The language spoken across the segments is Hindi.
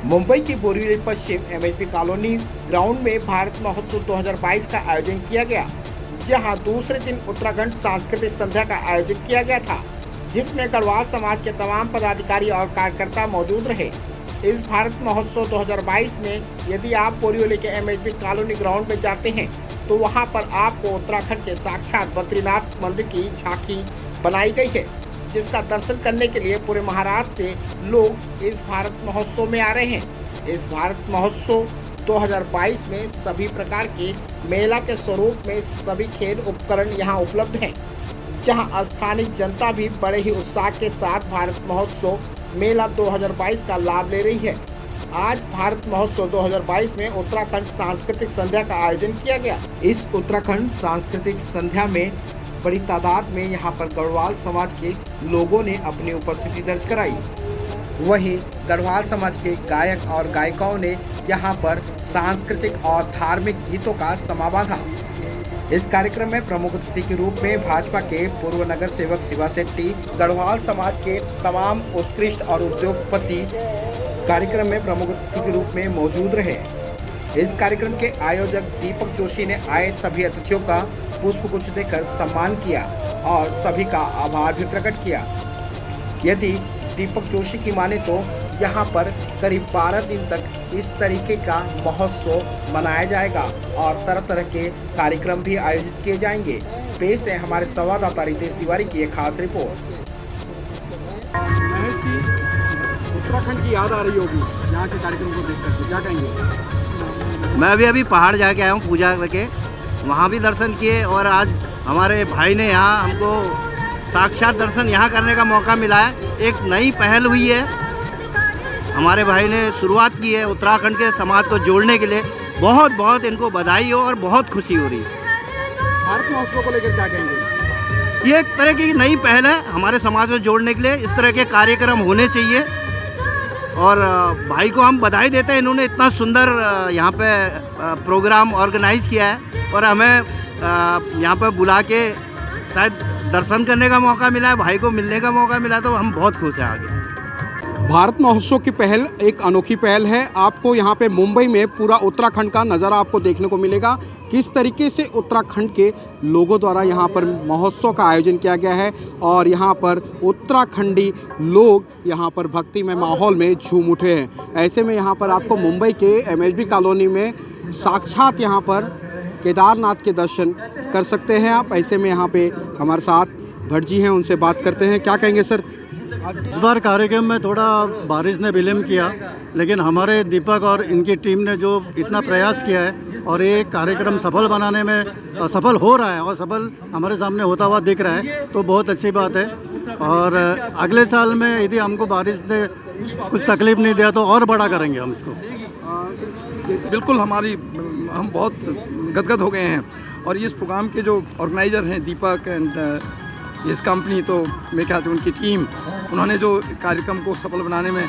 मुंबई की बोरीवली पश्चिम एमएचबी कॉलोनी ग्राउंड में भारत महोत्सव 2022 का आयोजन किया गया, जहां दूसरे दिन उत्तराखंड सांस्कृतिक संध्या का आयोजन किया गया था, जिसमें गढ़वाल समाज के तमाम पदाधिकारी और कार्यकर्ता मौजूद रहे। इस भारत महोत्सव 2022 में यदि आप बोरीवली के एमएचबी कॉलोनी ग्राउंड में जाते हैं तो वहां पर आपको उत्तराखंड के साक्षात बद्रीनाथ मंदिर की झांकी बनाई गई है, जिसका दर्शन करने के लिए पूरे महाराष्ट्र से लोग इस भारत महोत्सव में आ रहे हैं। इस भारत महोत्सव 2022 में सभी प्रकार के मेला के स्वरूप में सभी खेल उपकरण यहां उपलब्ध हैं, जहां स्थानीय जनता भी बड़े ही उत्साह के साथ भारत महोत्सव मेला 2022 का लाभ ले रही है। आज भारत महोत्सव 2022 में उत्तराखंड सांस्कृतिक संध्या का आयोजन किया गया। इस उत्तराखंड सांस्कृतिक संध्या में बड़ी तादाद में यहां पर गढ़वाल समाज के लोगों ने अपनी उपस्थिति दर्ज कराई। वहीं गढ़वाल समाज के गायक और गायिकाओं ने यहां पर सांस्कृतिक और धार्मिक गीतों का समा बांधा। इस कार्यक्रम में प्रमुख अतिथि के रूप में भाजपा के पूर्व नगर सेवक शिवा शेट्टी, गढ़वाल समाज के तमाम उत्कृष्ट और उद्योगपति कार्यक्रम में प्रमुख अतिथि के रूप में मौजूद रहे। इस कार्यक्रम के आयोजक दीपक जोशी ने आए सभी अतिथियों का पुष्पगुच्छ देकर सम्मान किया और सभी का आभार भी प्रकट किया। यदि दीपक जोशी की माने तो यहाँ पर करीब 12 दिन तक इस तरीके का महोत्सव मनाया जाएगा और तरह तरह के कार्यक्रम भी आयोजित किए जाएंगे। पेश है हमारे संवाददाता रितेश तिवारी की एक खास रिपोर्ट। उत्तराखंड की याद आ रही होगी यहाँ के कार्यक्रम को देख करके, क्या कहेंगे? मैं अभी पहाड़ जाके आया हूँ पूजा करके, वहाँ भी दर्शन किए और आज हमारे भाई ने यहाँ हमको साक्षात दर्शन यहाँ करने का मौका मिला है। एक नई पहल हुई है, हमारे भाई ने शुरुआत की है उत्तराखंड के समाज को जोड़ने के लिए। बहुत बहुत इनको बधाई हो और बहुत खुशी हो रही है। भारत महोत्सव को लेकर क्या कहेंगे? ये एक तरह की नई पहल है हमारे समाज को जोड़ने के लिए। इस तरह के कार्यक्रम होने चाहिए और भाई को हम बधाई देते हैं। इन्होंने इतना सुंदर यहाँ पे प्रोग्राम ऑर्गेनाइज किया है और हमें यहाँ पर बुला के शायद दर्शन करने का मौका मिला है, भाई को मिलने का मौका मिला, तो हम बहुत खुश हैं। आगे भारत महोत्सव की पहल एक अनोखी पहल है। आपको यहाँ पे मुंबई में पूरा उत्तराखंड का नज़ारा आपको देखने को मिलेगा, किस तरीके से उत्तराखंड के लोगों द्वारा यहाँ पर महोत्सव का आयोजन किया गया है और यहाँ पर उत्तराखंडी लोग यहाँ पर भक्ति में माहौल में झूम उठे हैं। ऐसे में यहाँ पर आपको मुंबई के एमएचबी कॉलोनी में साक्षात यहाँ पर केदारनाथ के दर्शन कर सकते हैं आप। ऐसे में यहाँ पे हमारे साथ भट्ट जी हैं, उनसे बात करते हैं। क्या कहेंगे सर? इस बार कार्यक्रम में थोड़ा बारिश ने विलम्ब किया, लेकिन हमारे दीपक और इनकी टीम ने जो इतना प्रयास किया है और ये कार्यक्रम सफल बनाने में सफल हो रहा है और सफल हमारे सामने होता हुआ दिख रहा है, तो बहुत अच्छी बात है। और अगले साल में यदि हमको बारिश ने कुछ तकलीफ नहीं दिया तो और बड़ा करेंगे हम इसको। बिल्कुल हम बहुत गदगद हो गए हैं और इस प्रोग्राम के जो ऑर्गेनाइज़र हैं दीपक एंड इस कंपनी, तो मेरे ख्याल से उनकी टीम, उन्होंने जो कार्यक्रम को सफल बनाने में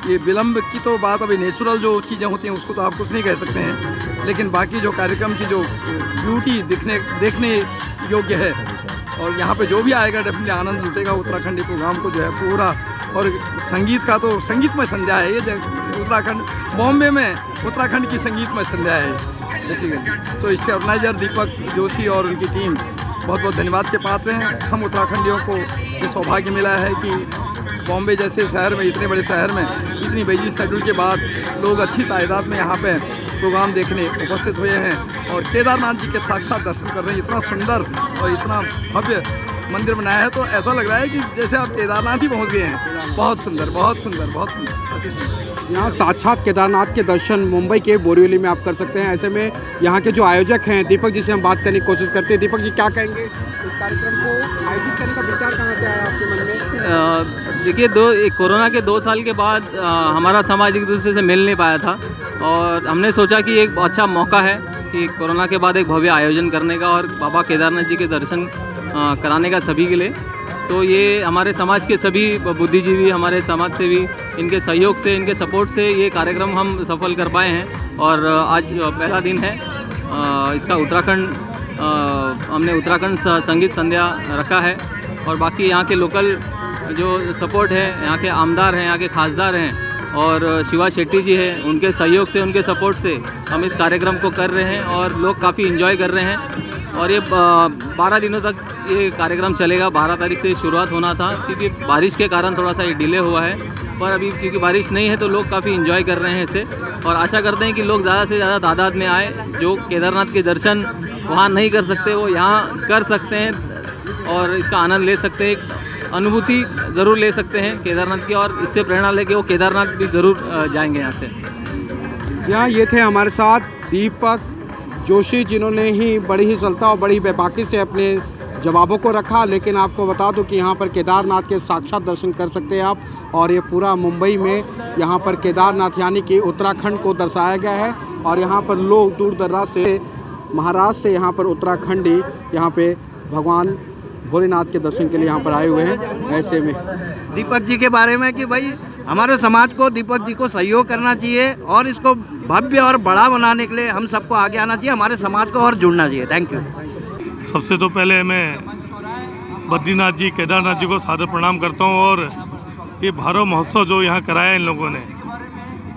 ये विलम्ब की तो बात, अभी नेचुरल जो चीज़ें होती हैं उसको तो आप कुछ नहीं कह सकते हैं, लेकिन बाकी जो कार्यक्रम की जो ब्यूटी देखने योग्य है और यहाँ पे जो भी आएगा डेफिनेटली आनंद लुटेगा। उत्तराखंडी प्रोग्राम को जो है पूरा, और संगीत का तो संगीतमय संध्या है ये उत्तराखंड, बॉम्बे में उत्तराखंड की संगीतमय संध्या है बेसिकली। तो इसके ऑर्गेनाइजर दीपक जोशी और उनकी टीम बहुत बहुत धन्यवाद के पात्र हैं। हम उत्तराखंडियों को ये सौभाग्य मिला है कि बॉम्बे जैसे शहर में, इतने बड़े शहर में, इतनी बिजी शेड्यूल के बाद लोग अच्छी तादाद में यहाँ पे प्रोग्राम देखने उपस्थित हुए हैं और केदारनाथ जी के साक्षात दर्शन कर रहे हैं। इतना सुंदर और इतना भव्य मंदिर बनाया है, तो ऐसा लग रहा है कि जैसे आप केदारनाथ ही पहुँच गए हैं। बहुत सुंदर, बहुत सुंदर, बहुत सुंदर, अति सुंदर। यहाँ साक्षात केदारनाथ के दर्शन मुंबई के बोरीवली में आप कर सकते हैं। ऐसे में यहाँ के जो आयोजक हैं दीपक जी से हम बात करने की कोशिश करते हैं। दीपक जी, क्या कहेंगे? इस कार्यक्रम को आयोजित करने का विचार कहाँ से आया आपके मन में? देखिए, कोरोना के 2 साल के बाद हमारा समाज एक दूसरे से मिल नहीं पाया था और हमने सोचा कि एक अच्छा मौका है कि कोरोना के बाद एक भव्य आयोजन करने का और बाबा केदारनाथ जी के दर्शन कराने का सभी के लिए। तो ये हमारे समाज के सभी बुद्धिजीवी, हमारे समाज से भी इनके सहयोग से, इनके सपोर्ट से ये कार्यक्रम हम सफल कर पाए हैं और आज पहला दिन है इसका। उत्तराखंड हमने उत्तराखंड संगीत संध्या रखा है और बाकी यहाँ के लोकल जो सपोर्ट है, यहाँ के आमदार हैं, यहाँ के खासदार हैं, और शिवा शेट्टी जी हैं, उनके सहयोग से, उनके सपोर्ट से हम इस कार्यक्रम को कर रहे हैं और लोग काफ़ी इन्जॉय कर रहे हैं। और ये 12 दिनों तक ये कार्यक्रम चलेगा। 12 तारीख से शुरुआत होना था, क्योंकि बारिश के कारण थोड़ा सा ये डिले हुआ है, पर अभी क्योंकि बारिश नहीं है तो लोग काफ़ी इन्जॉय कर रहे हैं इसे, और आशा करते हैं कि लोग ज़्यादा से ज़्यादा तादाद में आए। जो केदारनाथ के दर्शन वहाँ नहीं कर सकते वो यहाँ कर सकते हैं और इसका आनंद ले सकते हैं, अनुभूति ज़रूर ले सकते हैं केदारनाथ की, और इससे प्रेरणा लेके वो केदारनाथ भी ज़रूर जाएंगे यहाँ से। यहाँ ये थे हमारे साथ दीपक जोशी, जिन्होंने ही बड़ी ही सरलता और बड़ी बेबाकी से अपने जवाबों को रखा। लेकिन आपको बता दूं कि यहाँ पर केदारनाथ के साक्षात दर्शन कर सकते हैं आप, और ये पूरा मुंबई में यहाँ पर केदारनाथ यानी कि उत्तराखंड को दर्शाया गया है। और यहाँ पर लोग दूर दराज से, महाराष्ट्र से यहाँ पर उत्तराखंडी यहाँ पे भगवान भोलेनाथ के दर्शन के लिए यहाँ पर आए हुए हैं। ऐसे में दीपक जी के बारे में कि भाई हमारे समाज को दीपक जी को सहयोग करना चाहिए और इसको भव्य और बड़ा बनाने के लिए हम सबको आगे आना चाहिए, हमारे समाज को और जुड़ना चाहिए। Thank you. सबसे तो पहले मैं बद्रीनाथ जी, केदारनाथ जी को सादर प्रणाम करता हूँ। और ये भारत महोत्सव जो यहाँ कराया इन लोगों ने,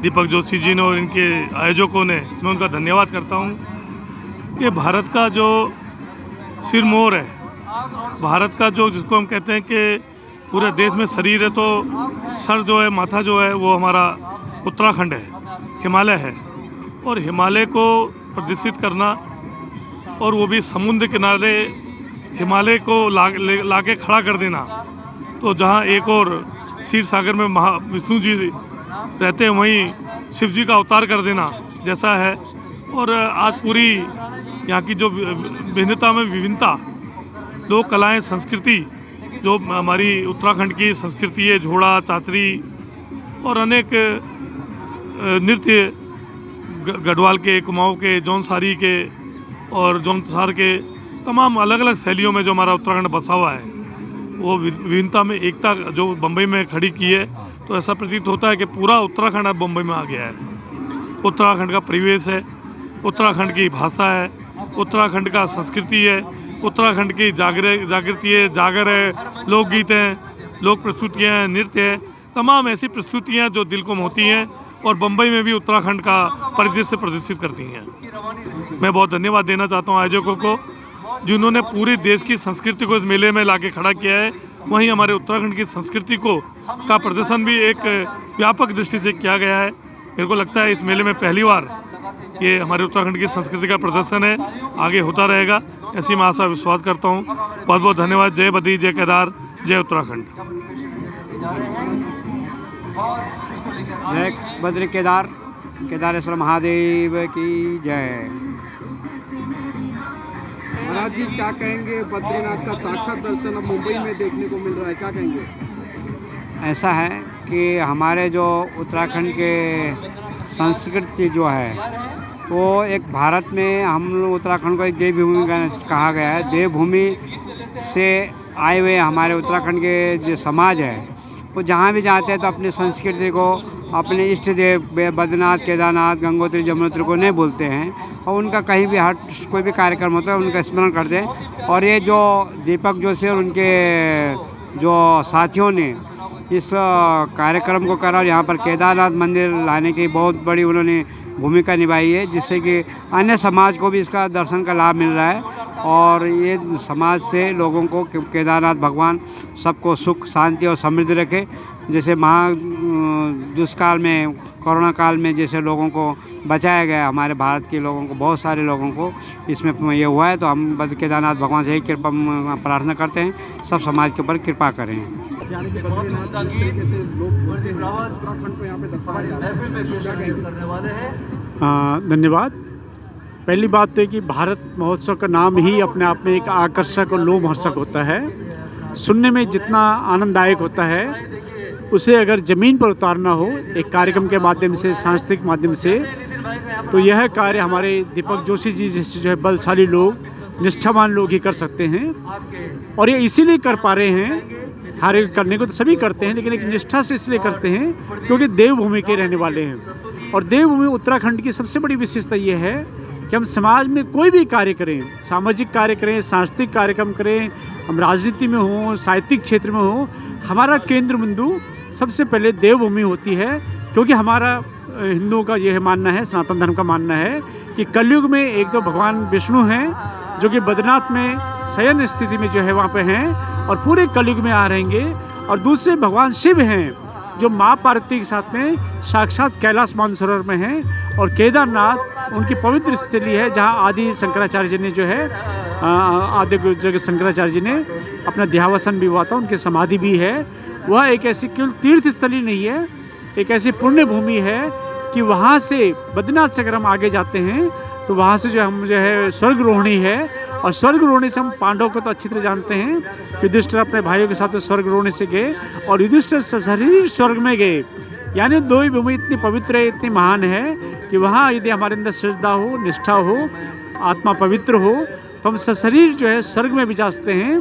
दीपक जोशी जी ने और इनके आयोजकों ने, मैं उनका धन्यवाद करता हूँ। कि भारत का जो सिरमौर है, भारत का जो जिसको हम कहते हैं कि पूरे देश में शरीर है, तो सर जो है, माथा जो है, वो हमारा उत्तराखंड है, हिमालय है। और हिमालय को प्रदर्शित करना, और वो भी समुद्र किनारे हिमालय को लाके खड़ा कर देना, तो जहाँ एक और क्षीर सागर में विष्णु जी रहते हैं, वहीं शिव जी का अवतार कर देना जैसा है। और आज पूरी यहाँ की जो भिन्नता में विभिन्नता, लोक कलाएँ, संस्कृति, जो हमारी उत्तराखंड की संस्कृति है, झोड़ा, चाचरी और अनेक नृत्य, गढ़वाल के, कुमाऊँ के, जौनसारी के और जौनसार के, तमाम अलग अलग शैलियों में जो हमारा उत्तराखंड बसा हुआ है, वो विभिन्नता में एकता जो बम्बई में खड़ी की है। तो ऐसा प्रतीत होता है कि पूरा उत्तराखंड अब बम्बई में आ गया है। उत्तराखंड का परिवेश है, उत्तराखंड की भाषा है, उत्तराखंड का संस्कृति है, उत्तराखंड की जागृति है, जागर है, लोकगीत हैं, लोक प्रस्तुतियाँ हैं, नृत्य है, तमाम ऐसी प्रस्तुतियाँ जो दिल को मोहती हैं और बम्बई में भी उत्तराखंड का परिदृश्य प्रदर्शित करती हैं। मैं बहुत धन्यवाद देना चाहता हूँ आयोजकों को, जिन्होंने पूरे देश की संस्कृति को इस मेले में लाके खड़ा किया है। वहीं हमारे उत्तराखंड की संस्कृति का प्रदर्शन भी एक व्यापक दृष्टि से किया गया है। मेरे को लगता है इस मेले में पहली बार ये हमारे उत्तराखंड की संस्कृति का प्रदर्शन है, आगे होता रहेगा, ऐसी मैं आशा विश्वास करता हूँ। बहुत बहुत धन्यवाद। जय बद्री, जय केदार, जय उत्तराखंड। जय बद्री केदार, केदारेश्वर महादेव की जय। महाराज जी क्या कहेंगे, बद्रीनाथ का साक्षात दर्शन अब मुंबई में देखने को मिल रहा है, क्या कहेंगे? ऐसा है कि हमारे जो उत्तराखंड के संस्कृति जो है, वो एक भारत में हम लोग उत्तराखंड को एक देवभूमि कहा गया है। देवभूमि से आए हुए हमारे उत्तराखंड के जो समाज है, वो जहाँ भी जाते हैं तो अपनी संस्कृति को, अपने इष्ट देव बद्रीनाथ, केदारनाथ, गंगोत्री, यमुनोत्री को नहीं भूलते हैं, और उनका कहीं भी हर कोई भी कार्यक्रम होता है उनका स्मरण करते हैं। और ये जो दीपक जोशी और उनके जो साथियों ने इस कार्यक्रम को करा और यहाँ पर केदारनाथ मंदिर लाने की बहुत बड़ी उन्होंने भूमिका निभाई है, जिससे कि अन्य समाज को भी इसका दर्शन का लाभ मिल रहा है। और ये समाज से लोगों को केदारनाथ भगवान सबको सुख, शांति और समृद्धि रखे। जैसे दुष्काल में, कोरोना काल में जैसे लोगों को बचाया गया, हमारे भारत के लोगों को, बहुत सारे लोगों को इसमें ये हुआ है। तो हम केदारनाथ भगवान से यही कृपा प्रार्थना करते हैं, सब समाज के ऊपर कृपा करें। धन्यवाद। पहली बात तो है कि भारत महोत्सव का नाम ही अपने आप में एक आकर्षक और लोमहर्षक होता है। सुनने में जितना आनंददायक होता है, उसे अगर ज़मीन पर उतारना हो एक कार्यक्रम के माध्यम से, सांस्कृतिक माध्यम से, तो यह कार्य हमारे दीपक जोशी जी जैसे जो है बलशाली लोग, निष्ठावान लोग ही कर सकते हैं। और ये इसीलिए कर पा रहे हैं, हर एक करने को तो सभी करते हैं, लेकिन एक निष्ठा से इसलिए करते हैं क्योंकि देवभूमि के रहने वाले हैं। और देवभूमि उत्तराखंड की सबसे बड़ी विशेषता ये है कि हम समाज में कोई भी कार्य करें, सामाजिक कार्य करें, सांस्कृतिक कार्यक्रम करें, हम राजनीति में हों, साहित्यिक क्षेत्र में हों, हमारा केंद्र बिंदु सबसे पहले देवभूमि होती है। क्योंकि हमारा हिंदुओं का यह मानना है, सनातन धर्म का मानना है कि कलयुग में एक तो भगवान विष्णु हैं जो कि बद्रीनाथ में शयन स्थिति में जो है वहाँ पे हैं और पूरे कलयुग में आ रहेंगे, और दूसरे भगवान शिव हैं जो माँ पार्वती के साथ में साक्षात कैलाश मानसरोवर में हैं, और केदारनाथ उनकी पवित्र स्थली है जहाँ आदि शंकराचार्य जी ने जो है आदि जगह शंकराचार्य जी ने अपना देहावसान भी हुआ था, उनकी समाधि भी है। वह एक ऐसी केवल तीर्थ स्थली नहीं है, एक ऐसी पुण्य भूमि है कि वहाँ से बद्रीनाथ से अगर हम आगे जाते हैं तो वहाँ से जो हम जो है स्वर्गरोहिणी है, और स्वर्गरोहिणी से हम पांडवों को तो अच्छी तरह जानते हैं। युधिष्ठिर अपने भाइयों के साथ में स्वर्गरोहिणी से गए और युधिष्ठिर सशरीर स्वर्ग में गए, यानी दो ही भूमि इतनी पवित्र है, इतनी महान है कि वहाँ यदि हमारे अंदर श्रद्धा हो, निष्ठा हो, आत्मा पवित्र हो तो हम सशरीर जो है स्वर्ग में भी जा सकते हैं।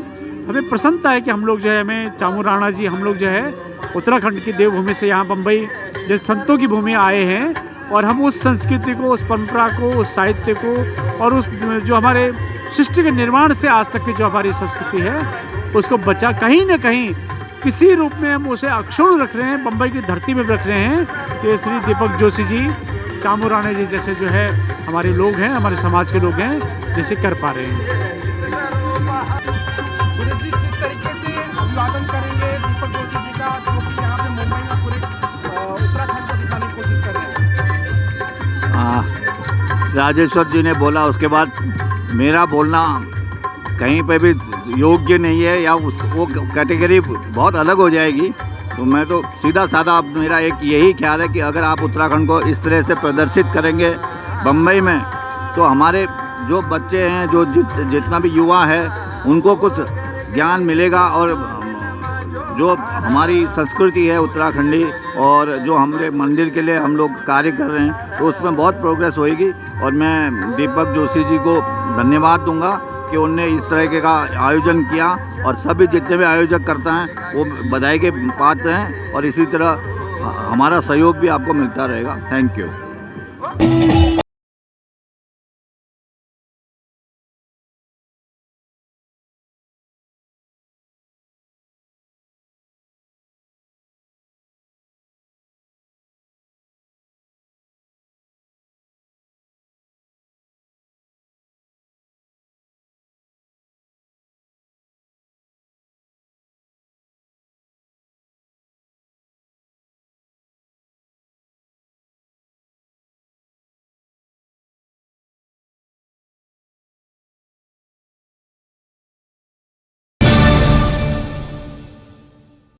हमें प्रसन्नता है कि हम लोग जो है, हमें चामू राणा जी, हम लोग जो है उत्तराखंड की देवभूमि से यहाँ बम्बई जैसे संतों की भूमि आए हैं, और हम उस संस्कृति को, उस परंपरा को, उस साहित्य को और उस जो हमारे सृष्टि के निर्माण से आज तक की जो हमारी संस्कृति है उसको बचा कहीं ना कहीं किसी रूप में हम उसे अक्षुण्ण रख रहे हैं, बम्बई की धरती में रख रहे हैं। कि श्री दीपक जोशी जी, चामू राणा जी जैसे जो है हमारे लोग हैं, हमारे समाज के लोग हैं, जैसे कर पा रहे हैं। किस तरीके से अभिवादन करेंगे दीपक जोशी जी का, जो कि यहाँ पे मुंबई में पूरे उत्तराखंड को दिखाने की कोशिश कर रहे हैं? राजेश्वर जी ने बोला, उसके बाद मेरा बोलना कहीं पे भी योग्य नहीं है या वो कैटेगरी बहुत अलग हो जाएगी। तो मैं तो सीधा साधा मेरा एक यही ख्याल है कि अगर आप उत्तराखंड को इस तरह से प्रदर्शित करेंगे बम्बई में, तो हमारे जो बच्चे हैं, जो जितना भी युवा है, उनको कुछ ज्ञान मिलेगा, और जो हमारी संस्कृति है उत्तराखंडी और जो हमारे मंदिर के लिए हम लोग कार्य कर रहे हैं, तो उसमें बहुत प्रोग्रेस होएगी। और मैं दीपक जोशी जी को धन्यवाद दूंगा कि उनने इस तरह का आयोजन किया, और सभी जितने भी आयोजक करता हैं वो बधाई के पात्र हैं, और इसी तरह हमारा सहयोग भी आपको मिलता रहेगा। Thank you.